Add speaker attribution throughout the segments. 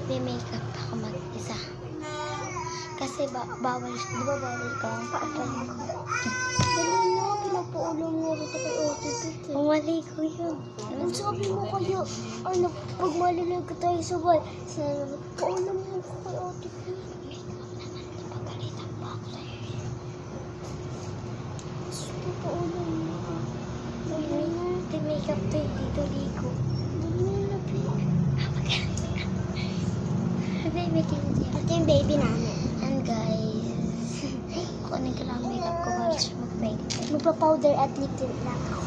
Speaker 1: Magme-makeup ako mag-isa. Kasi bawal, di ba bawal ka? Paatay ko.
Speaker 2: Dali na, pinapaulam mo kita kay OTP.
Speaker 1: Mali ko yun.
Speaker 2: Ang sabi mo kaya, ano, pag malilag ka tayo sabay, sabi, paulam mo ko kay OTP.
Speaker 1: Pagalitan pa ako sa'yo.
Speaker 2: Gusto paulam mo ka. Dali na.
Speaker 1: Makeup to dito ligo.
Speaker 2: Dali na, babe.
Speaker 1: Baby, may kinitiyan.
Speaker 2: Ito yung baby namin.
Speaker 1: And guys, kunin ko lang ang makeup ko para siya mag-make.
Speaker 2: Magpa-powder at lip tint lang ako.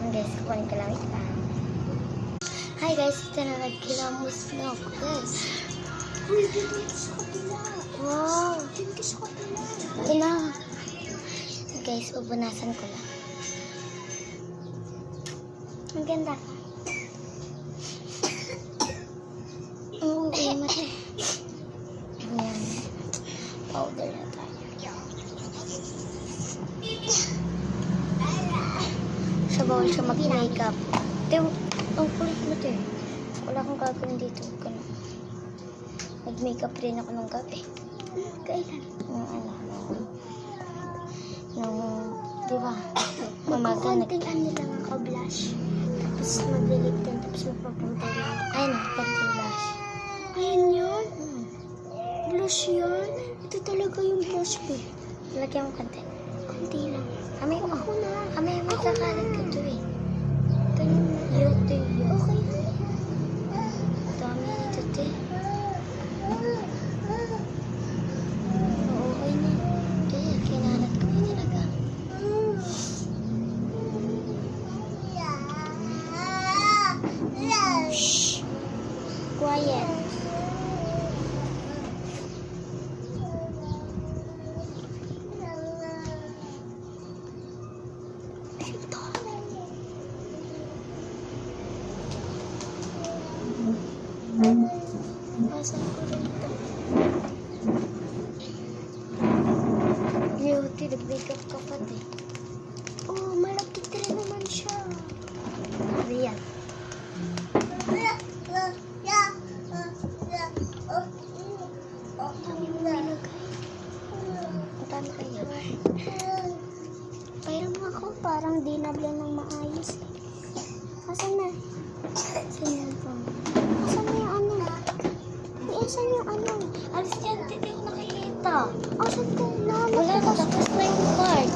Speaker 1: And guys, kunin ko lang ito. Hi guys, ito na nagkilamos na ako guys.
Speaker 2: Uy, dito sa kapila.
Speaker 1: Wow!
Speaker 2: Dito sa kapila.
Speaker 1: Ito na. Guys, ubunasan ko lang. Ang ganda ka. Oo, mati. Ayan. Powder na tayo. Sa bawal siya mag-makeup. Te, ang kulit mo te. Wala akong gagawin dito. Nag-makeup rin ako ng gabi.
Speaker 2: Kailan?
Speaker 1: Di ba? Umaga
Speaker 2: Magkukunting ano lang ako, blush. Tapos maglilip tint, tapos magpa-powder lang.
Speaker 1: Ayun, konti blush.
Speaker 2: Ayan yun. Blush yun. Ito talaga yung blush, babe.
Speaker 1: Lagyan mo konti.
Speaker 2: Kunti lang.
Speaker 1: Amay mo.
Speaker 2: Ako na.
Speaker 1: Amay mo.
Speaker 2: Ako na.
Speaker 1: Kakalat ko to eh. Ito yung ito yung.
Speaker 2: Okay.
Speaker 1: Dami nito te.
Speaker 2: Okay na.
Speaker 1: Kaya kinalat ko yun talaga.
Speaker 2: Shh. Quiet.
Speaker 1: Ito.
Speaker 2: Pasan ko rin ito.
Speaker 1: Beauty, nag-makeup ka pa te.
Speaker 2: Oh, malapit rin naman siya.
Speaker 1: Real.
Speaker 2: Dami mo nilagay.
Speaker 1: Ang dami kayo.
Speaker 2: Pero mo ako, parang di nablan ng maayos. Asan na?
Speaker 1: Saan yan po?
Speaker 2: Asan na yung ano? Asan yung ano?
Speaker 1: Alis yan, hindi ko nakikita.
Speaker 2: Asan ka na?
Speaker 1: Wala na, tapos na yung card.